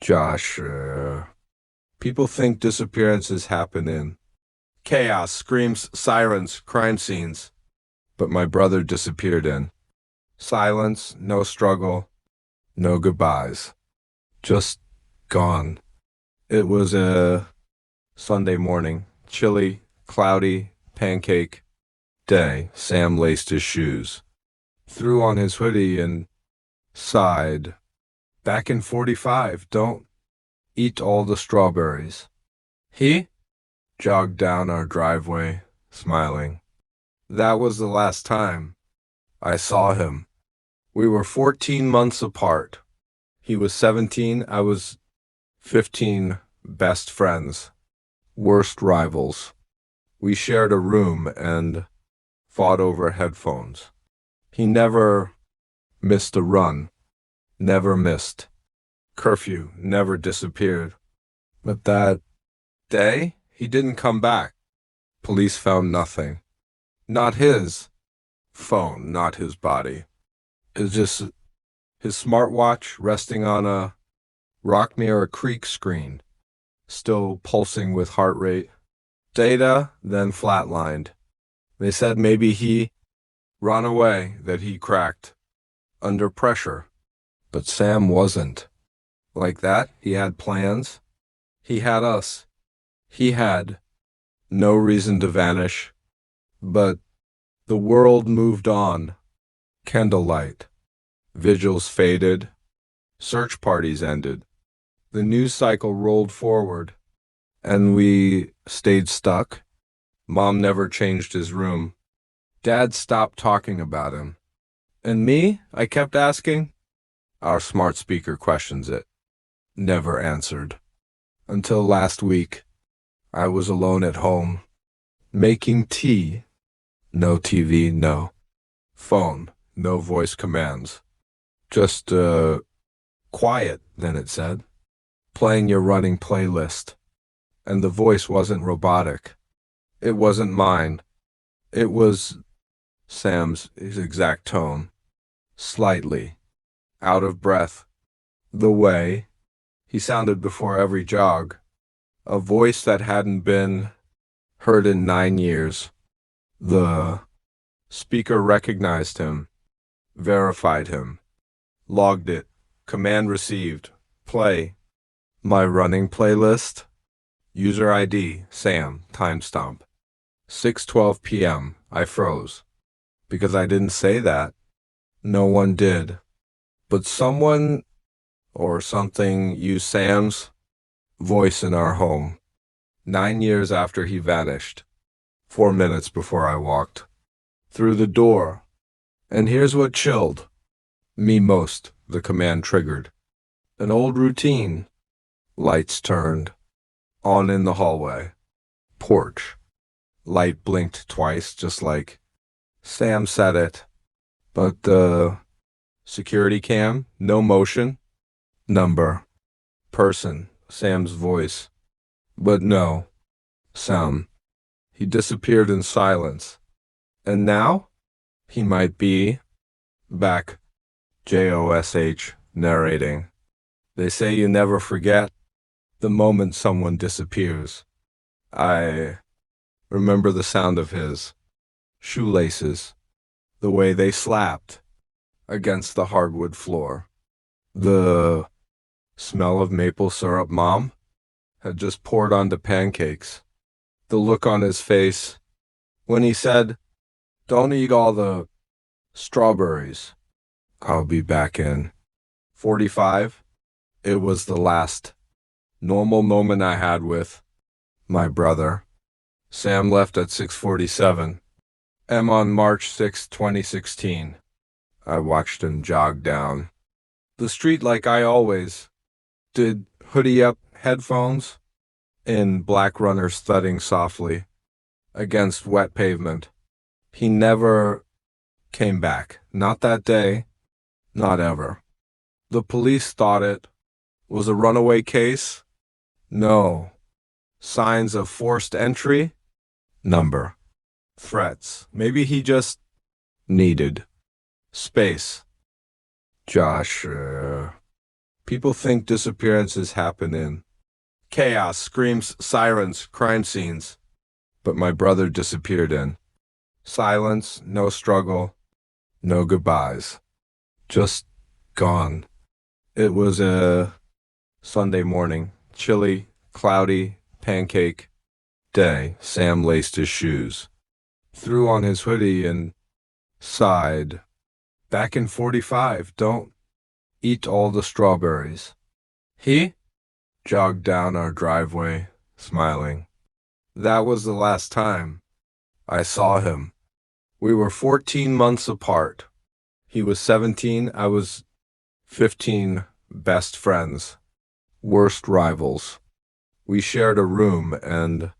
Josh, people think disappearances happen in chaos, screams, sirens, crime scenes. But my brother disappeared in silence, no struggle, no goodbyes. Just gone. It was a Sunday morning, chilly, cloudy, pancake day. Sam laced his shoes, threw on his hoodie, and sighed. Back in 45, don't eat all the strawberries. He jogged down our driveway, smiling. That was the last time I saw him. We were 14 months apart. He was 17, I was 15, best friends, worst rivals. We shared a room and fought over headphones. He never missed a run, never missed curfew, never disappeared. But that day, he didn't come back. Police found nothing. Not his phone, not his body. It's just his smartwatch resting on a rock near a creek screen, still pulsing with heart rate. Data then flatlined. They said maybe he ran away, that he cracked under pressure. But Sam wasn't like that. He had plans. He had us. He had no reason to vanish. But the world moved on. Candlelight. Vigils faded. Search parties ended. The news cycle rolled forward. And we stayed stuck. Mom never changed his room. Dad stopped talking about him. And me? I kept asking. Our smart speaker questions it. Never answered. Until last week, I was alone at home, making tea. No TV, no phone, no voice commands. Just, quiet, then it said. Playing your running playlist. And the voice wasn't robotic. It wasn't mine. It was Sam's, his exact tone. Slightly out of breath. The way he sounded before every jog. A voice that hadn't been heard in 9 years. The speaker recognized him, verified him, logged it, command received, play. My running playlist. User ID, Sam, timestamp. 6:12 p.m. I froze. Because I didn't say that. No one did. But someone or something used Sam's voice in our home. 9 years after he vanished. 4 minutes before I walked through the door. And here's what chilled me most, the command triggered. An old routine. Lights turned on in the hallway. Porch. Light blinked twice, just like Sam said it. But the security cam, no motion. Number. Person. Sam's voice. But no sound. He disappeared in silence. And now? He might be back. Josh narrating. They say you never forget the moment someone disappears. I remember the sound of his shoelaces, the way they slapped against the hardwood floor. The smell of maple syrup Mom had just poured onto pancakes. The look on his face when he said, "Don't eat all the strawberries. I'll be back in 45. It was the last normal moment I had with my brother. Sam left at 6:47. M on March 6, 2016. I watched him jog down the street like I always did, hoodie up, headphones, in black runners thudding softly against wet pavement. He never came back. Not that day, not ever. The police thought it was a runaway case. No. Signs of forced entry? Number. Threats. Maybe he just needed space. Josh, People think disappearances happen in chaos, screams, sirens, crime scenes. But my brother disappeared in silence, no struggle, no goodbyes. Just gone. It was a Sunday morning, chilly, cloudy, pancake day. Sam laced his shoes, threw on his hoodie, and sighed. Back in 45, don't eat all the strawberries. He jogged down our driveway, smiling. That was the last time I saw him. We were 14 months apart. He was 17, I was 15, best friends, worst rivals. We shared a room and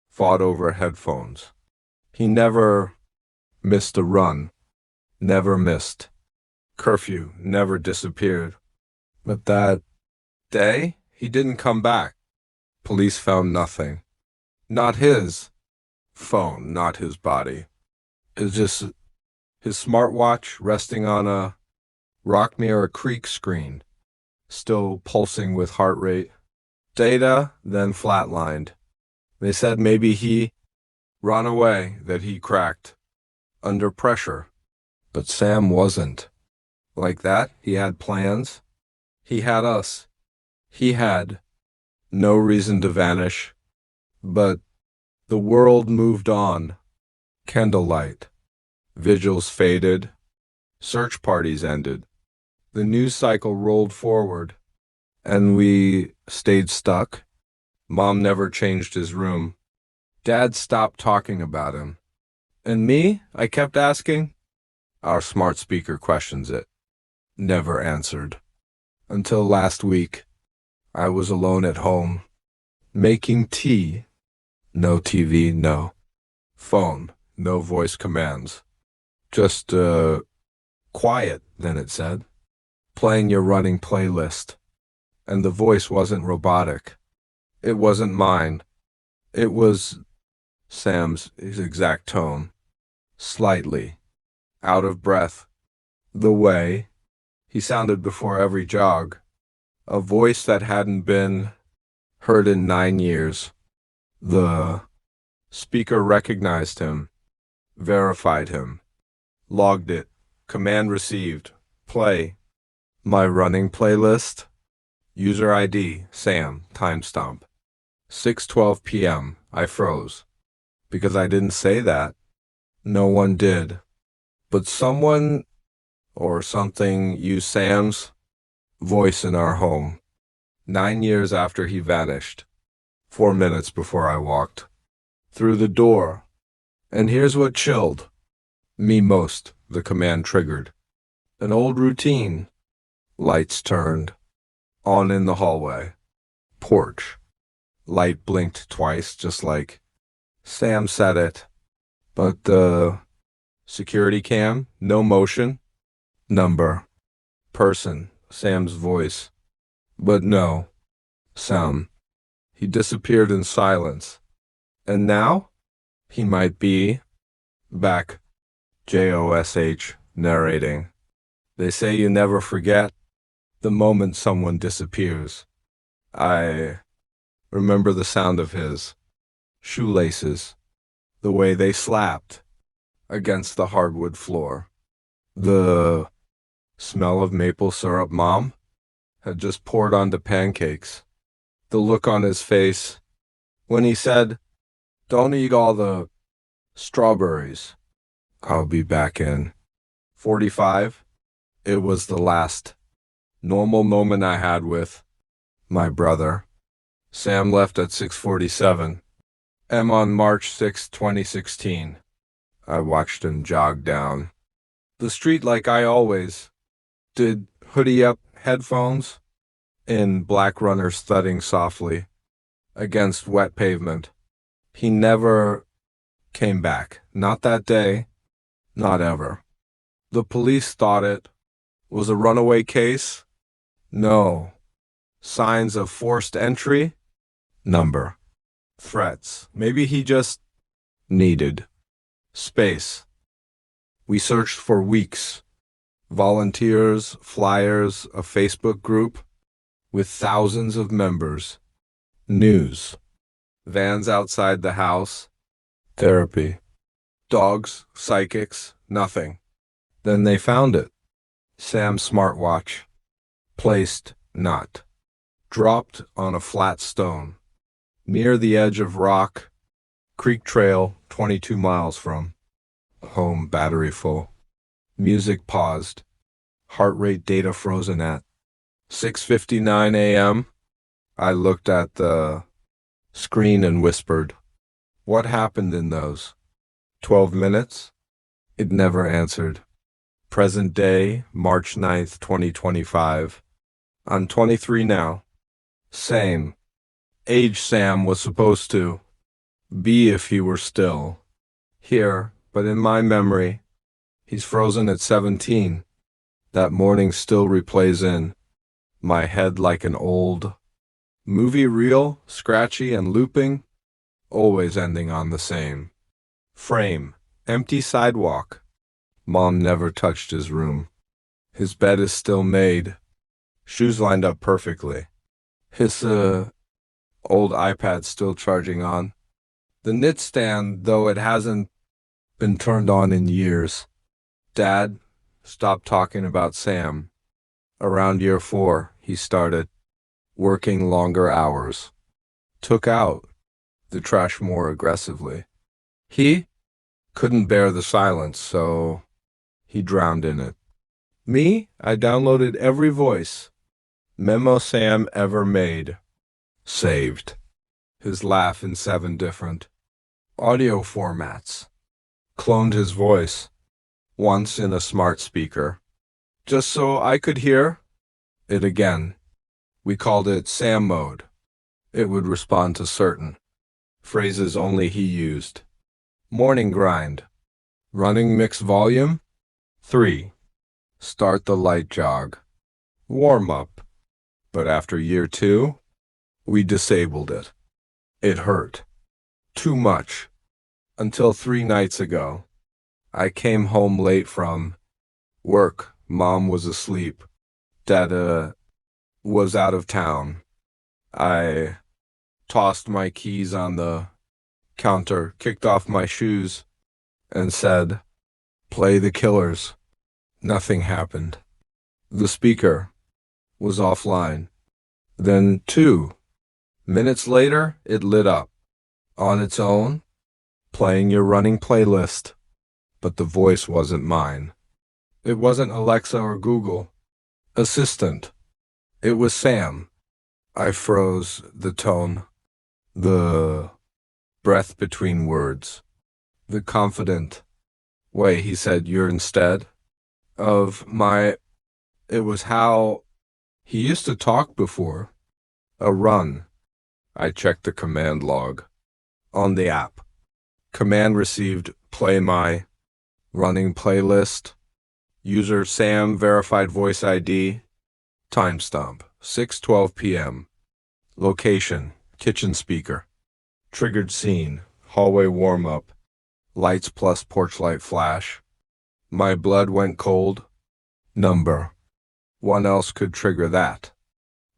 fought over headphones. He never missed a run, never missed curfew, never disappeared. But that day, he didn't come back. Police found nothing. Not his phone, not his body. It was just his smartwatch resting on a rock near a creek screen, still pulsing with heart rate. Data then flatlined. They said maybe he ran away, that he cracked under pressure. But Sam wasn't like that. He had plans. He had us. He had no reason to vanish. But the world moved on. Candlelight. Vigils faded. Search parties ended. The news cycle rolled forward. And we stayed stuck. Mom never changed his room. Dad stopped talking about him. And me? I kept asking. Our smart speaker questions it. Never answered. Until last week, I was alone at home, making tea. No TV, no phone, no voice commands. Just, quiet, then it said. Playing your running playlist. And the voice wasn't robotic. It wasn't mine. It was Sam's, his exact tone. Slightly out of breath. The way he sounded before every jog. A voice that hadn't been heard in 9 years. The speaker recognized him, verified him, logged it, command received, play. My running playlist. User ID, Sam, timestamp. 6:12 p.m. I froze. Because I didn't say that. No one did. But someone or something used Sam's voice in our home. 9 years after he vanished. 4 minutes before I walked through the door. And here's what chilled me most, the command triggered. An old routine. Lights turned on in the hallway. Porch. Light blinked twice, just like Sam said it. But the security cam, no motion. Number. Person. Sam's voice. But no. Sound. He disappeared in silence. And now? He might be back. Josh narrating. They say you never forget the moment someone disappears. I remember the sound of his shoelaces, the way they slapped against the hardwood floor, the smell of maple syrup Mom had just poured onto pancakes, the look on his face when he said, "Don't eat all the strawberries." I'll be back in 45. It was the last normal moment I had with my brother. Sam left at 6:47. On March 6, 2016. I watched him jog down the street like I always did, hoodie up, headphones, in black runners thudding softly against wet pavement. He never came back. Not that day, not ever. The police thought it was a runaway case. No. Signs of forced entry? Number. Threats. Maybe he just needed space. We searched for weeks. Volunteers, flyers, a Facebook group. with thousands of members. News. Vans outside the house. Therapy. Dogs, psychics, nothing. Then they found it. Sam's smartwatch. Placed, not. Dropped on a flat stone. Near the edge of Rock Creek Trail, 22 miles from home, battery full. Music paused. Heart rate data frozen at 6:59 a.m. I looked at the screen and whispered, "What happened in those 12 minutes?" It never answered. Present day, March 9th, 2025. I'm 23 now. Same age Sam was supposed to be if he were still here, but in my memory, he's frozen at 17. That morning still replays in my head like an old movie reel, scratchy and looping, always ending on the same frame. Empty sidewalk. Mom never touched his room. His bed is still made. Shoes lined up perfectly. His old iPad still charging on. The knit stand, though it hasn't been turned on in years. Dad stopped talking about Sam. Around year 4, he started working longer hours. Took out the trash more aggressively. He couldn't bear the silence, so he drowned in it. Me, I downloaded every voice memo Sam ever made. Saved. His laugh in 7 different audio formats. Cloned his voice. Once in a smart speaker. Just so I could hear it again. We called it Sam mode. It would respond to certain phrases only he used. Morning grind. Running mix volume. 3. Start the light jog. Warm up. But after year 2, we disabled it. It hurt. Too much. Until 3 nights ago. I came home late from work. Mom was asleep. Dad, was out of town. I tossed my keys on the counter, kicked off my shoes, and said, "Play the Killers." Nothing happened. The speaker was offline. Then 2 minutes later, it lit up. On its own, playing your running playlist. But the voice wasn't mine. It wasn't Alexa or Google Assistant. It was Sam. I froze, the tone, the breath between words, the confident way he said "you're" instead of "my." It was how he used to talk before a run. I checked the command log on the app. Command received "play my running playlist." User Sam, verified voice ID. Timestamp 6:12 p.m. Location kitchen speaker. Triggered scene hallway warm up. Lights plus porch light flash. My blood went cold. Number. One else could trigger that.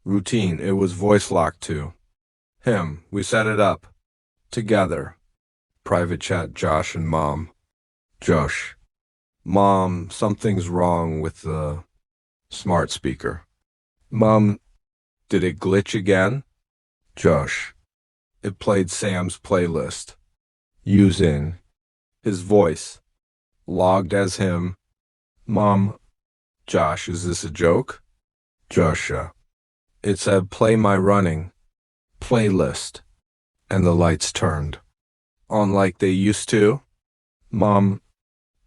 Routine. It was voice locked to him. We set it up together. Private chat Josh and Mom. Josh. Mom, something's wrong with the smart speaker. Mom, did it glitch again? Josh. It played Sam's playlist. Using his voice. Logged as him. Mom. Josh, is this a joke? Joshua. It said play my running playlist. And the lights turned on like they used to. Mom.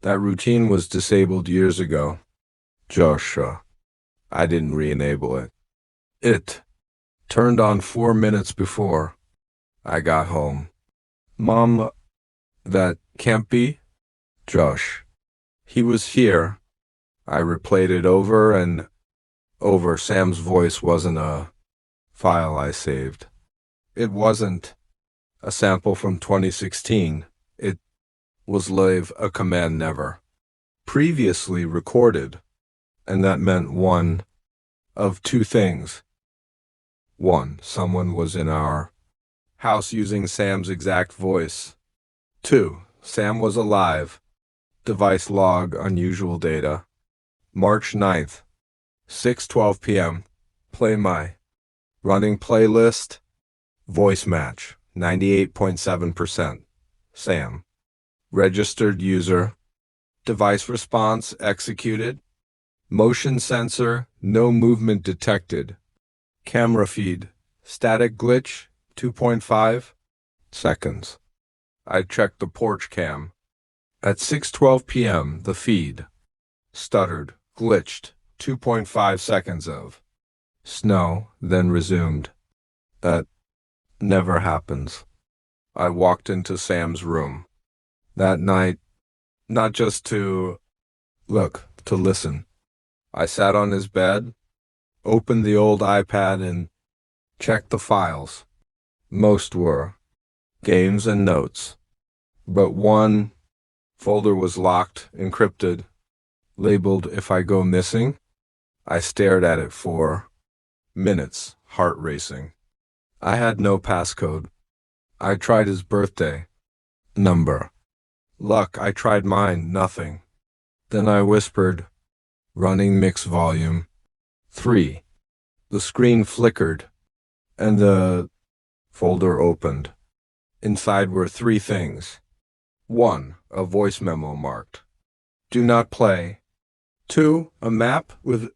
That routine was disabled years ago. Joshua. I didn't re-enable it. It turned on 4 minutes before I got home. Mom, that can't be. Josh. He was here. I replayed it over and over. Sam's voice wasn't a file I saved. It wasn't a sample from 2016. It was live, a command never previously recorded. And that meant one of 2 things. 1. Someone was in our house using Sam's exact voice. 2. Sam was alive. Device log unusual data. March 9th, 6:12 p.m. Play my running playlist. Voice match, 98.7%. Sam. Registered user. Device response executed. Motion sensor, no movement detected. Camera feed, static glitch, 2.5 seconds. I checked the porch cam. At 6:12 p.m., the feed stuttered, glitched, 2.5 seconds of snow, then resumed. That never happens. I walked into Sam's room that night, not just to look, to listen. I sat on his bed, opened the old iPad, and checked the files. Most were games and notes, but one folder was locked, encrypted, labeled "If I Go Missing." I stared at it for minutes, heart racing. I had no passcode. I tried his birthday number. Luck, I tried mine, nothing. Then I whispered, "Running mix volume 3. The screen flickered, and the folder opened. Inside were 3 things. 1. A voice memo marked "Do not play." 2. A map with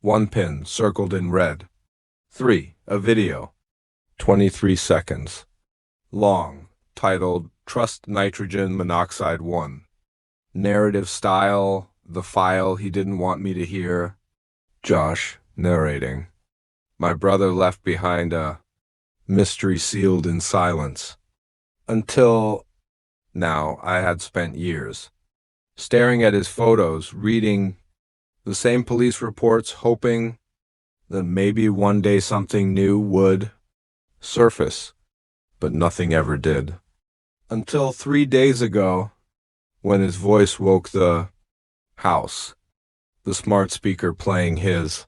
1 pin circled in red. 3. A video, 23 seconds long, titled "Trust Nitrogen Monoxide 1. Narrative style, the file he didn't want me to hear. Josh narrating. My brother left behind a mystery sealed in silence. Until now, I had spent years staring at his photos, reading the same police reports, hoping that maybe one day something new would surface, but nothing ever did. Until 3 days ago, when his voice woke the house, the smart speaker playing his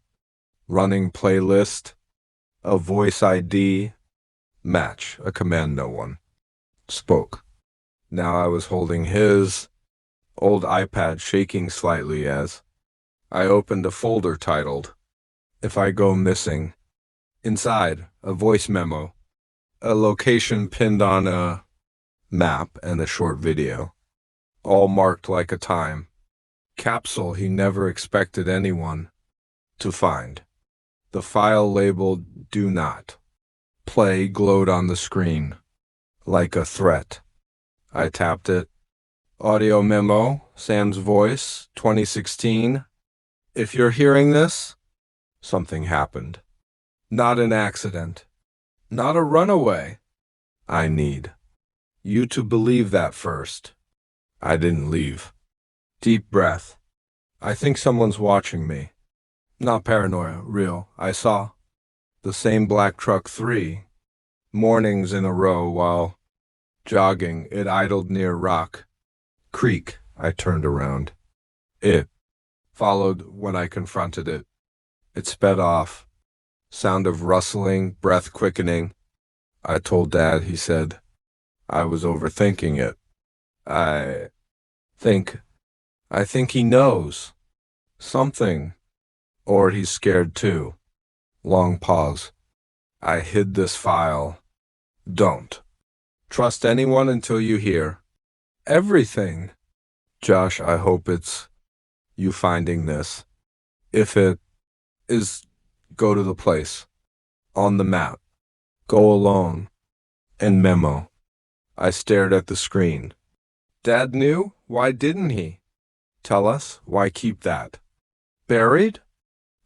running playlist, a voice ID match, a command no one spoke. Now I was holding his old iPad, shaking slightly as I opened a folder titled "If I Go Missing." Inside, a voice memo, a location pinned on a map, and a short video, all marked like a time capsule he never expected anyone to find. The file labeled "Do Not Play" glowed on the screen like a threat. I tapped it. Audio memo, Sam's voice, 2016. If you're hearing this, something happened. Not an accident. Not a runaway. I need you to believe that first. I didn't leave. Deep breath. I think someone's watching me. Not paranoia, real. I saw the same black truck 3 mornings in a row while jogging. It idled near Rock Creek. I turned around. It followed when I confronted it. It sped off. Sound of rustling, breath quickening. I told Dad, he said. I was overthinking it. I think he knows something, or he's scared too. Long pause. I hid this file. Don't trust anyone until you hear everything. Josh, I hope it's you finding this. If it is, go to the place on the map. Go alone. And memo. I stared at the screen. Dad knew? Why didn't he tell us? Why keep that buried?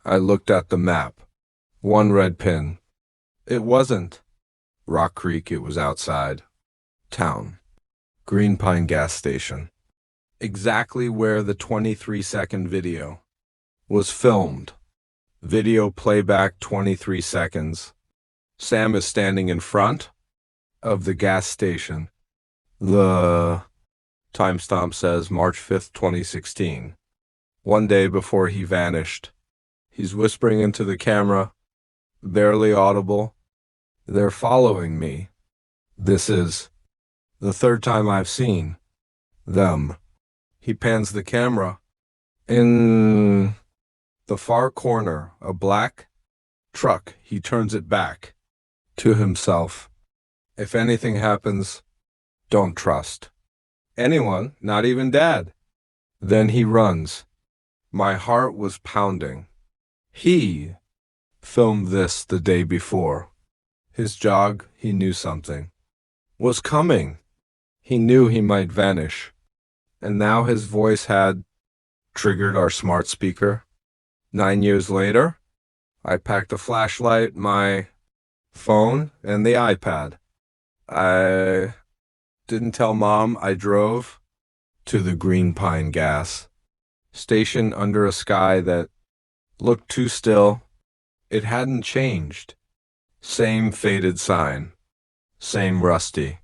I looked at the map. 1 red pin. It wasn't Rock Creek, it was outside town. Green Pine gas station. Exactly where the 23-second video was filmed. Video playback 23 seconds. Sam is standing in front of the gas station. The timestamp says March 5th, 2016. One day before he vanished. He's whispering into the camera. barely audible. They're following me. This is the third time I've seen them. He pans the camera. In the far corner, a black truck. He turns it back to himself. If anything happens, don't trust anyone, not even Dad. Then he runs. My heart was pounding. He filmed this the day before. His jog, he knew something was coming. He knew he might vanish. And now his voice had triggered our smart speaker. 9 years later, I packed a flashlight, my phone, and the iPad. I didn't tell Mom I drove to the Green Pine gas station under a sky that looked too still. It hadn't changed. Same faded sign, same rusty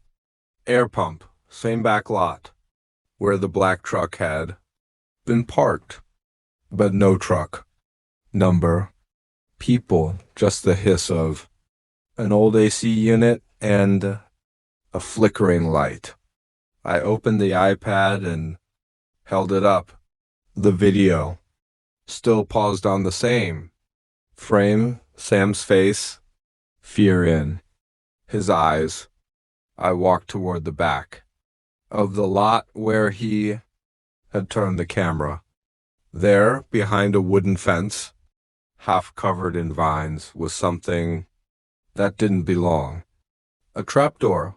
air pump, same back lot where the black truck had been parked, but no truck number, people, just the hiss of an old AC unit and a flickering light. I opened the iPad and held it up. The video still paused on the same frame, Sam's face, fear in his eyes. I walked toward the back of the lot where he had turned the camera. There, behind a wooden fence, half covered in vines, was something that didn't belong. A trapdoor,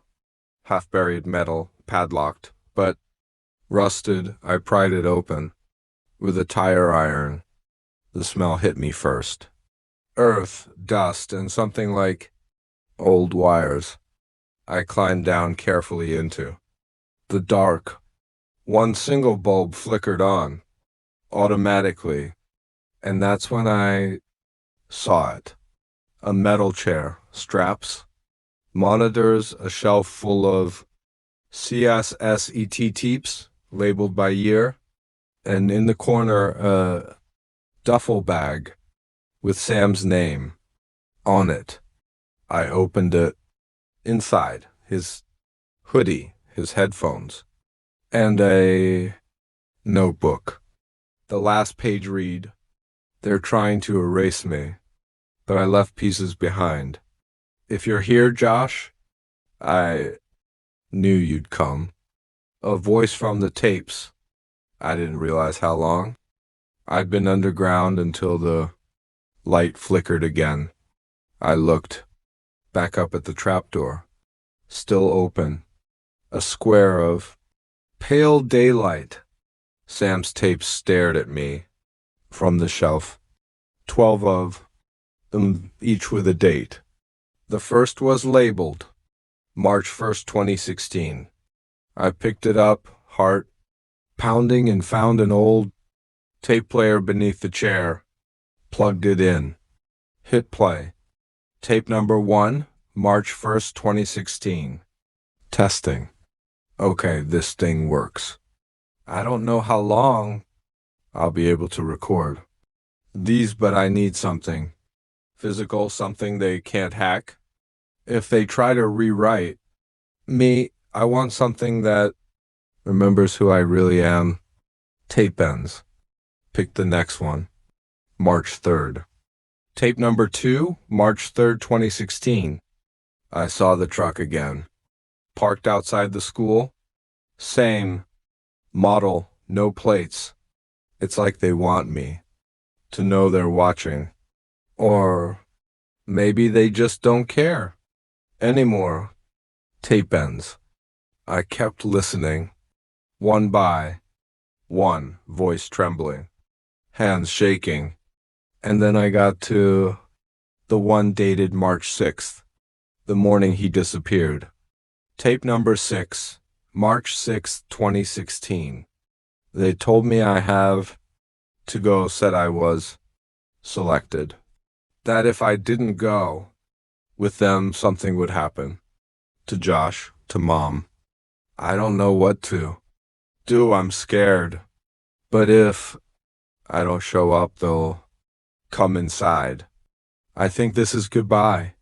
half buried metal, padlocked, but rusted. I pried it open with a tire iron. The smell hit me first. Earth, dust, and something like old wires. I climbed down carefully into the dark. One single bulb flickered on, automatically, and that's when I saw it. A metal chair, straps, monitors, a shelf full of CSSET tapes labeled by year, and in the corner a duffel bag with Sam's name on it. I opened it. Inside, his hoodie, his headphones, and a notebook. The last page read, "They're trying to erase me, but I left pieces behind. If you're here, Josh, I knew you'd come." A voice from the tapes. I didn't realize how long. I'd been underground until the light flickered again. I looked back up at the trapdoor, still open, a square of pale daylight. Sam's tapes stared at me from the shelf, 12 of them, each with a date. The first was labeled March 1st, 2016. I picked it up, heart pounding, and found an old tape player beneath the chair, plugged it in, hit play. Tape number 1, March 1st, 2016. Testing. Okay, this thing works. I don't know how long I'll be able to record these, but I need something physical, something they can't hack. If they try to rewrite me, I want something that remembers who I really am. Tape ends. Pick the next one. March 3rd. Tape number 2, March 3rd, 2016. I saw the truck again. Parked outside the school. Same model, no plates. It's like they want me to know they're watching. Or maybe they just don't care anymore. Tape ends. I kept listening. One by one, voice trembling, hands shaking. And then I got to the one dated March 6th, the morning he disappeared. Tape number 6, March 6th, 2016. They told me I have to go, said I was selected. That if I didn't go with them, something would happen. To Josh, to Mom. I don't know what to do, I'm scared. But if I don't show up, they'll come inside. I think this is goodbye.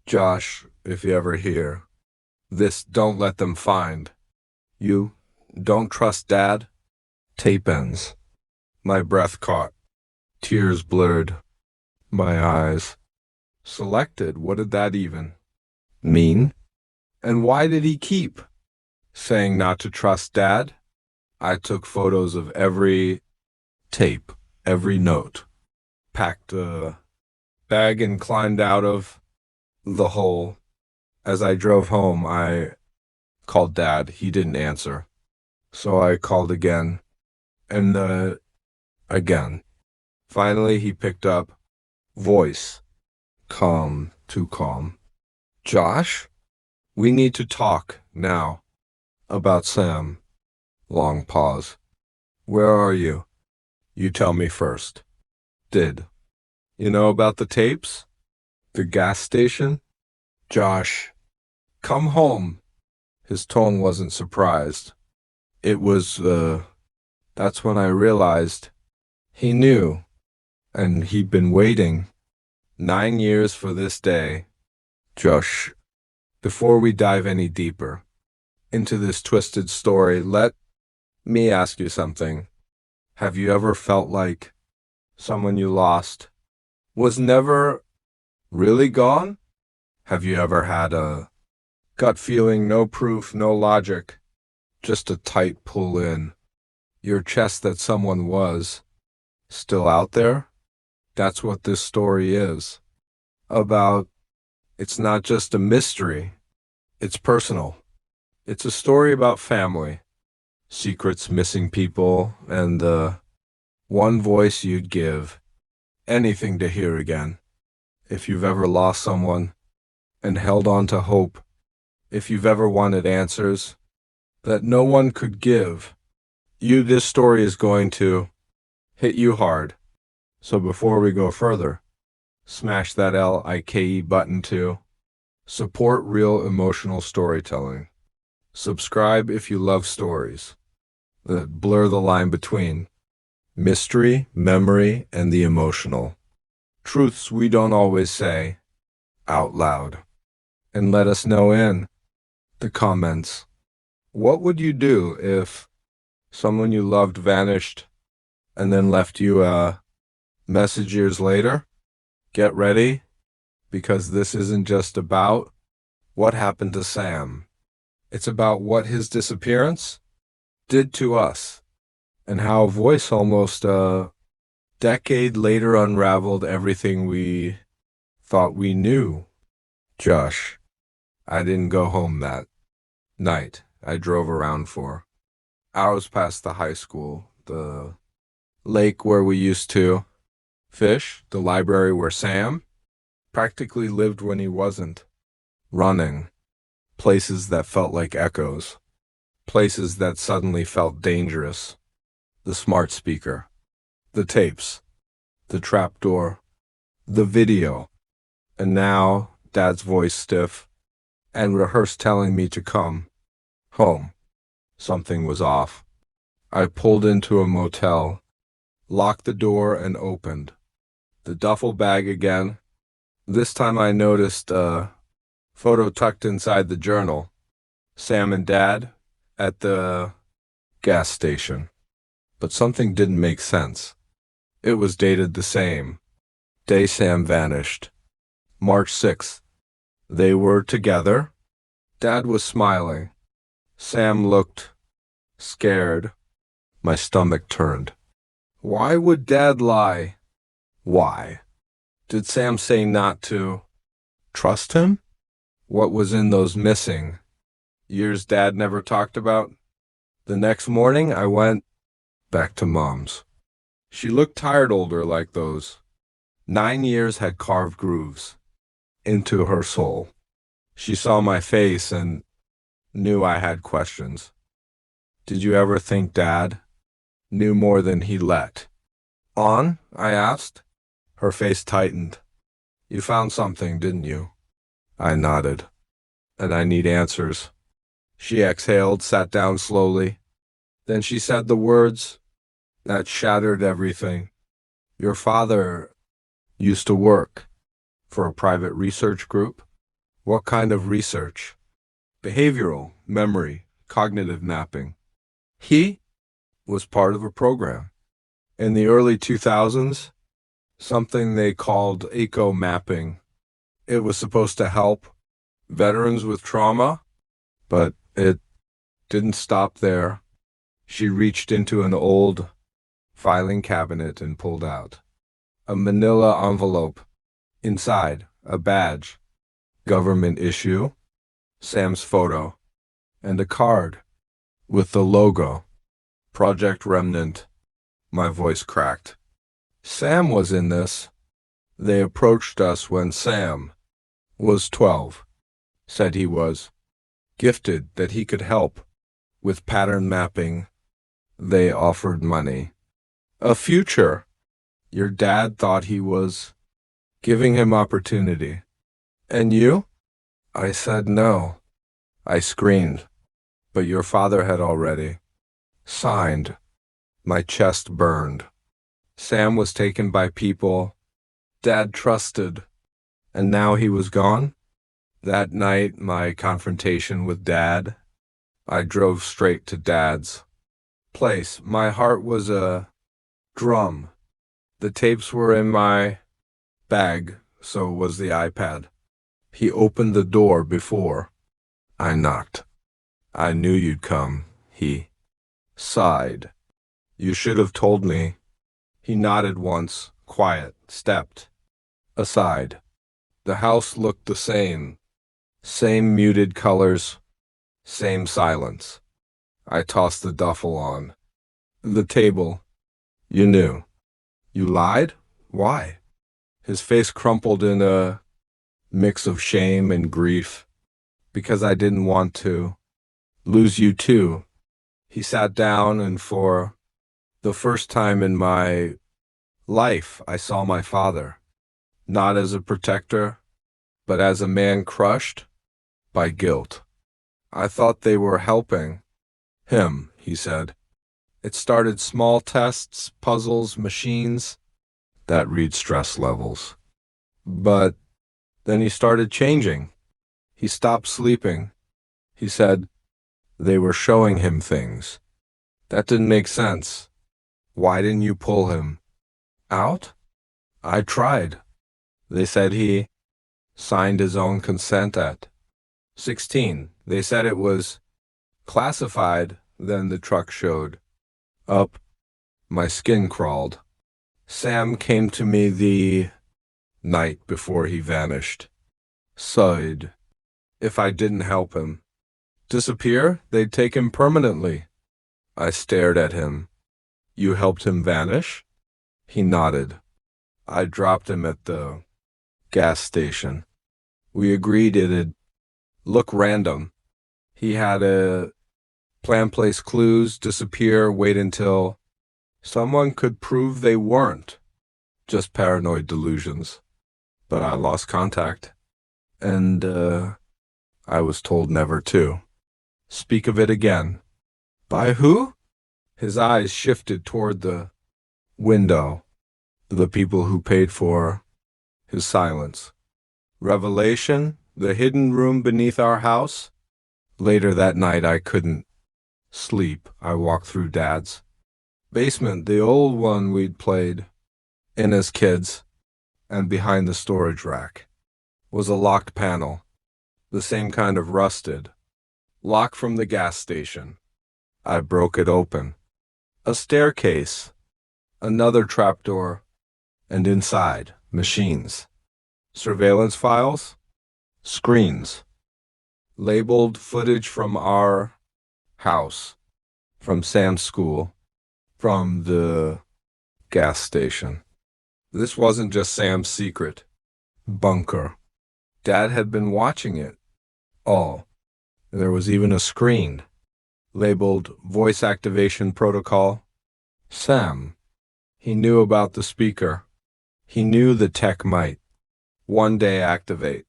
Josh, if you ever hear this, don't let them find you. Don't trust Dad. Tape ends. My breath caught. Tears blurred. My eyes. Selected. What did that even mean? And why did he keep saying not to trust Dad? I took photos of every tape, every note, packed a bag and climbed out of the hole. As I drove home, I called Dad. He didn't answer. So I called again and again. Finally, he picked up. Voice. Calm, too calm. Josh, we need to talk now about Sam. Long pause. Where are you? You tell me first. Did. You know about the tapes? The gas station? Josh, come home. His tone wasn't surprised. It was, that's when I realized he knew, and he'd been waiting 9 years for this day. Josh, before we dive any deeper into this twisted story, let me ask you something. Have you ever felt like someone you lost was never really gone? Have you ever had a gut feeling, no proof, no logic, just a tight pull in your chest that someone was still out there? That's what this story is about. It's not just a mystery, it's personal. It's a story about family, secrets, missing people, and the one voice you'd give anything to hear again. If you've ever lost someone and held on to hope, if you've ever wanted answers that no one could give you, this story is going to hit you hard. So before we go further, smash that like button to support real emotional storytelling. Subscribe if you love stories that blur the line between mystery, memory, and the emotional. Truths we don't always say out loud. And let us know in the comments. What would you do if someone you loved vanished and then left you a message years later? Get ready, because this isn't just about what happened to Sam. It's about what his disappearance did to us and how a voice almost a decade later unraveled everything we thought we knew. Josh, I didn't go home that night. I drove around for hours past the high school, the lake where we used to fish, the library where Sam practically lived when he wasn't running, places that felt like echoes, places that suddenly felt dangerous, the smart speaker, the tapes, the trapdoor, the video, and now Dad's voice stiff and rehearsed telling me to come home. Something was off. I pulled into a motel, locked the door, and opened the duffel bag again. This time I noticed a photo tucked inside the journal. Sam and Dad at the gas station. But something didn't make sense. It was dated the same day Sam vanished, March 6th. They were together. Dad was smiling. Sam looked scared. My stomach turned. Why would Dad lie? Why? Did Sam say not to trust him? What was in those missing years Dad never talked about? The next morning, I went back to Mom's. She looked tired, older, like those 9 years had carved grooves into her soul. She saw my face and knew I had questions. Did you ever think Dad knew more than he let on? I asked. Her face tightened. You found something, didn't you? I nodded. And I need answers. She exhaled, sat down slowly. Then she said the words that shattered everything. Your father Used to work for a private research group. What kind of research? Behavioral, memory, cognitive mapping. He was part of a program. In the early 2000s, something they called eco mapping. It was supposed to help veterans with trauma, but it didn't stop there. She reached into an old filing cabinet and pulled out a manila envelope. Inside, a badge, government issue, Sam's photo, and a card with the logo, Project Remnant. My voice cracked. Sam was in this. They approached us when Sam was 12, said he was gifted, that he could help with pattern mapping. They offered money. A future. Your dad thought he was giving him opportunity. And you? I said no. I screamed. But your father had already signed. My chest burned. Sam was taken by people Dad trusted, and now he was gone. That night, my confrontation with Dad, I drove straight to Dad's place. My heart was a drum. The tapes were in my bag, so was the iPad. He opened the door before I knocked. I knew you'd come, he sighed. You should have told me. He nodded once, quiet, stepped aside. The house looked the same. Same muted colors, same silence. I tossed the duffel on the table. You knew. You lied? Why? His face crumpled in a mix of shame and grief. Because I didn't want to lose you too. He sat down, and for the first time in my life, I saw my father, not as a protector, but as a man crushed by guilt. I thought they were helping him, he said. It started small tests, puzzles, machines that read stress levels. But then he started changing. He stopped sleeping. He said they were showing him things. That didn't make sense. Why didn't you pull him out? I tried. They said he signed his own consent at 16. They said it was classified. Then the truck showed up. My skin crawled. Sam came to me the night before he vanished. Sighed. If I didn't help him disappear, they'd take him permanently. I stared at him. You helped him vanish? He nodded. I dropped him at the gas station. We agreed it'd look random. He had a plan, place clues, disappear, wait until someone could prove they weren't. Just paranoid delusions. But I lost contact. And, I was told never to speak of it again. By who? His eyes shifted toward the window. The people who paid for his silence. Revelation, the hidden room beneath our house. Later that night, I couldn't sleep. I walked through Dad's basement, the old one we'd played in as kids, and behind the storage rack was a locked panel, the same kind of rusted lock from the gas station. I broke it open. A staircase, another trapdoor, and inside, machines, surveillance files, screens, labeled footage from our house, from Sam's school, from the gas station. This wasn't just Sam's secret bunker. Dad had been watching it all. There was even a screen labeled Voice Activation Protocol. Sam. He knew about the speaker. He knew the tech might one day activate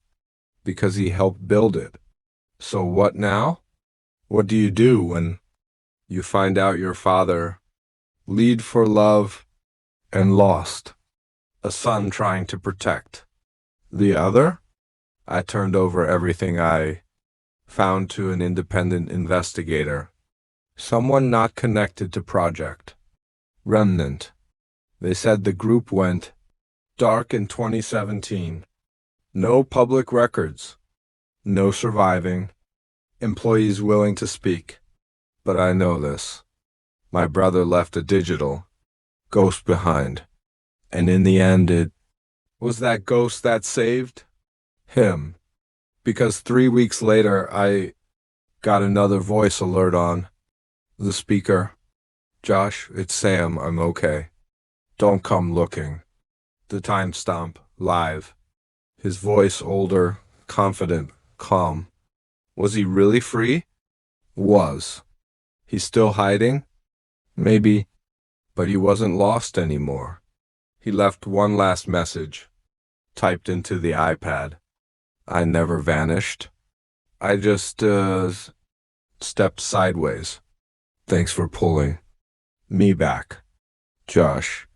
because he helped build it. So what now? What do you do when you find out your father lead for love and lost? a son trying to protect. The other? I turned over everything I found to an independent investigator. Someone not connected to Project Remnant. They said the group went dark in 2017. No public records. No surviving. Employees willing to speak. But I know this. My brother left a digital ghost behind. And in the end, it was that ghost that saved him. Because 3 weeks later, I got another voice alert on the speaker. Josh, it's Sam. I'm okay. Don't come looking. The timestamp, live. His voice older, confident, calm. Was he really free? Was. He's still hiding? Maybe. But he wasn't lost anymore. He left one last message, typed into the iPad. I never vanished. I just, stepped sideways. Thanks for pulling me back, Josh.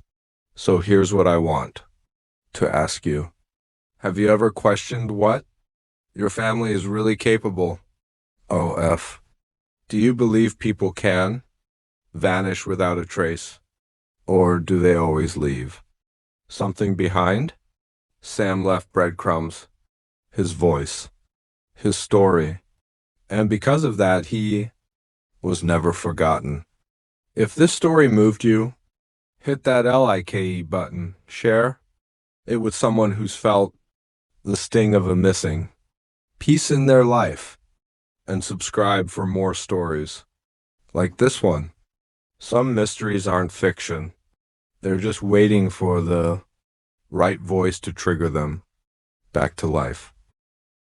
So here's what I want to ask you. Have you ever questioned what? Your family is really capable. OF. Do you believe people can vanish without a trace? Or do they always leave something behind? Sam left breadcrumbs, his voice, his story, and because of that, he was never forgotten. If this story moved you, hit that like button, share it with someone who's felt the sting of a missing piece in their life, and subscribe for more stories like this one. Some mysteries aren't fiction. They're just waiting for the right voice to trigger them back to life.